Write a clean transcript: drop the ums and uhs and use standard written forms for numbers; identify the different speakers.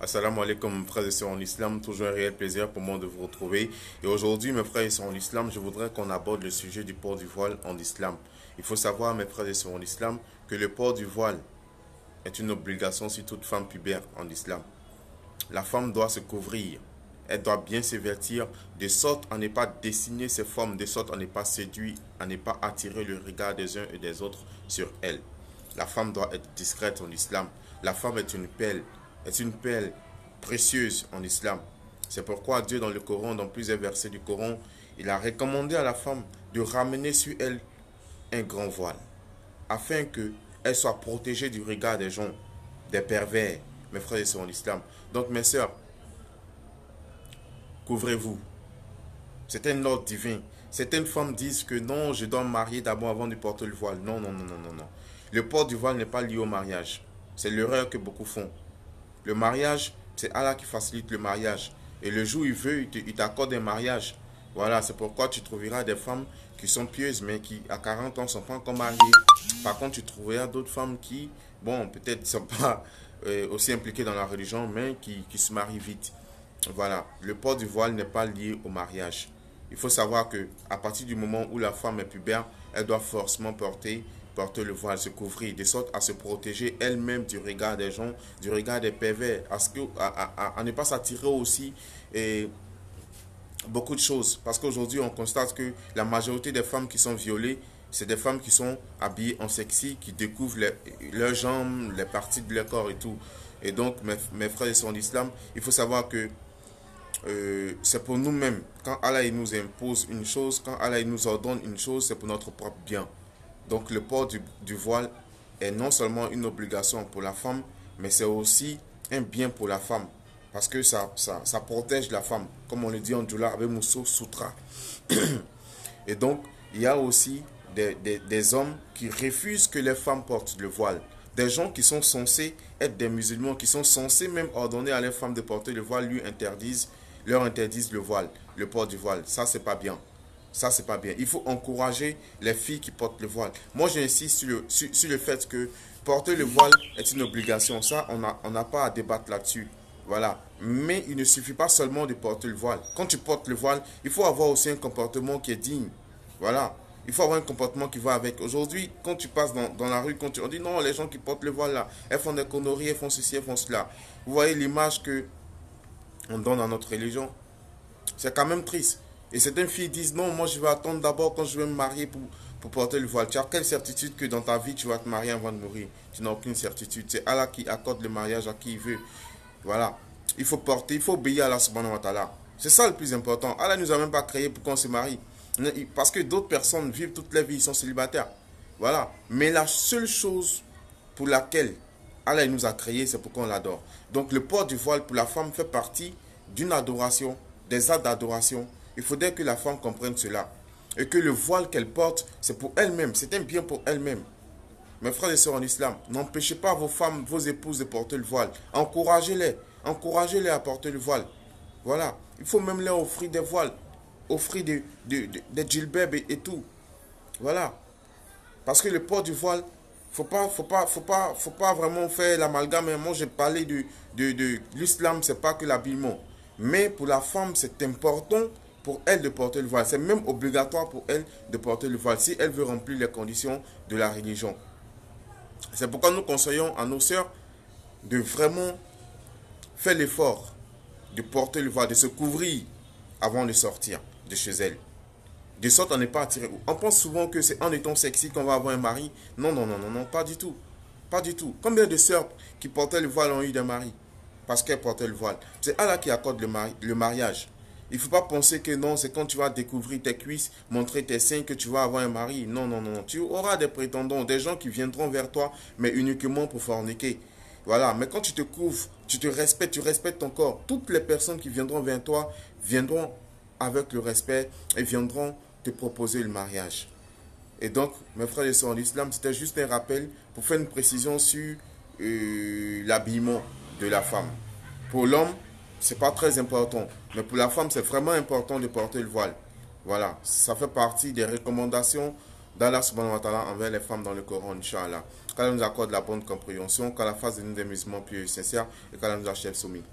Speaker 1: Assalamu alaikum, frères et sœurs en islam, toujours un réel plaisir pour moi de vous retrouver. Et aujourd'hui, mes frères et sœurs en islam, je voudrais qu'on aborde le sujet du port du voile en islam. Il faut savoir, mes frères et sœurs en islam, que le port du voile est une obligation sur toute femme pubère en islam. La femme doit se couvrir, elle doit bien se vêtir, de sorte à ne pas dessiner ses formes, de sorte à ne pas séduire, à ne pas attirer le regard des uns et des autres sur elle. La femme doit être discrète en islam. La femme est une perle précieuse en islam. C'est pourquoi Dieu dans le Coran, dans plusieurs versets du Coran, il a recommandé à la femme de ramener sur elle un grand voile, afin qu'elle soit protégée du regard des gens, des pervers, mes frères et sœurs en islam. Donc mes sœurs, couvrez-vous. C'est un ordre divin. Certaines femmes disent que non, je dois me marier d'abord avant de porter le voile. Non, non, non, non, non, non. Le port du voile n'est pas lié au mariage. C'est l'erreur que beaucoup font. Le mariage, c'est Allah qui facilite le mariage. Et le jour où il veut, il t'accorde un mariage. Voilà, c'est pourquoi tu trouveras des femmes qui sont pieuses, mais qui, à 40 ans, ne sont pas encore mariées. Par contre, tu trouveras d'autres femmes qui, bon, peut-être ne sont pas aussi impliquées dans la religion, mais qui se marient vite. Voilà, le port du voile n'est pas lié au mariage. Il faut savoir que à partir du moment où la femme est pubère, elle doit forcément porter le voile, se couvrir, de sorte à se protéger elle-même du regard des gens, du regard des pervers, à ne pas s'attirer aussi beaucoup de choses. Parce qu'aujourd'hui, on constate que la majorité des femmes qui sont violées, c'est des femmes qui sont habillées en sexy, qui découvrent leurs jambes, les parties de leur corps et tout. Et donc, mes frères et sœurs en islam, il faut savoir que c'est pour nous-mêmes. Quand Allah il nous impose une chose, quand Allah il nous ordonne une chose, c'est pour notre propre bien. Donc le port du voile est non seulement une obligation pour la femme, mais c'est aussi un bien pour la femme. Parce que ça protège la femme. Comme on le dit en Djoula, avec Mousso Sutra. Et donc, il y a aussi des hommes qui refusent que les femmes portent le voile. Des gens qui sont censés être des musulmans, qui sont censés même ordonner à les femmes de porter le voile, leur interdisent le voile, le port du voile. Ça, c'est pas bien. Ça, c'est pas bien. Il faut encourager les filles qui portent le voile. Moi, j'insiste sur le fait que porter le voile est une obligation. Ça, on n'a pas à débattre là-dessus. Voilà. Mais il ne suffit pas seulement de porter le voile. Quand tu portes le voile, il faut avoir aussi un comportement qui est digne. Voilà. Il faut avoir un comportement qui va avec. Aujourd'hui, quand tu passes dans la rue, on dit non, les gens qui portent le voile là, elles font des conneries, elles font ceci, elles font cela. Vous voyez l'image que on donne à notre religion. C'est quand même triste. Et certaines filles disent non, moi je vais attendre d'abord quand je vais me marier pour porter le voile. Tu as quelle certitude que dans ta vie tu vas te marier avant de mourir? Tu n'as aucune certitude. C'est Allah qui accorde le mariage à qui il veut. Voilà. Il faut porter, il faut obéir à Allah subhanahu wa ta'ala. C'est ça le plus important. Allah ne nous a même pas créé pour qu'on se marie. Parce que d'autres personnes vivent toute leur vie, ils sont célibataires. Voilà. Mais la seule chose pour laquelle Allah nous a créés, c'est pour qu'on l'adore. Donc le port du voile pour la femme fait partie d'une adoration, des actes d'adoration. Il faudrait que la femme comprenne cela. Et que le voile qu'elle porte, c'est pour elle-même, c'est un bien pour elle-même. Mes frères et sœurs en islam, n'empêchez pas vos femmes, vos épouses de porter le voile. Encouragez-les. Encouragez-les à porter le voile. Voilà. Il faut même leur offrir des voiles. Offrir des djilbab et tout. Voilà. Parce que le port du voile, faut pas vraiment faire l'amalgame. Moi, j'ai parlé de l'islam, c'est pas que l'habillement. Mais pour la femme, c'est important pour elle de porter le voile. C'est même obligatoire pour elle de porter le voile si elle veut remplir les conditions de la religion. C'est pourquoi nous conseillons à nos sœurs de vraiment faire l'effort de porter le voile, de se couvrir avant de sortir de chez elle. De sorte à ne pas attirer. On pense souvent que c'est en étant sexy qu'on va avoir un mari. Non, non, non, non, non, pas du tout. Pas du tout. Combien de sœurs qui portaient le voile ont eu des maris? Parce qu'elles portaient le voile. C'est Allah qui accorde le mariage. Il ne faut pas penser que non, c'est quand tu vas découvrir tes cuisses, montrer tes seins que tu vas avoir un mari. Non, non, non. Tu auras des prétendants, des gens qui viendront vers toi, mais uniquement pour forniquer. Voilà. Mais quand tu te couvres, tu respectes ton corps. Toutes les personnes qui viendront vers toi viendront avec le respect et viendront te proposer le mariage. Et donc, mes frères et sœurs en islam, c'était juste un rappel pour faire une précision sur l'habillement de la femme. Pour l'homme, c'est pas très important. Mais pour la femme, c'est vraiment important de porter le voile. Voilà. Ça fait partie des recommandations d'Allah subhanahu wa ta'ala envers les femmes dans le Coran, Inch'Allah. qu'Allah nous accorde la bonne compréhension, qu'Allah fasse de nous des musulmans pieux et sincères et qu'Allah nous achève soumis.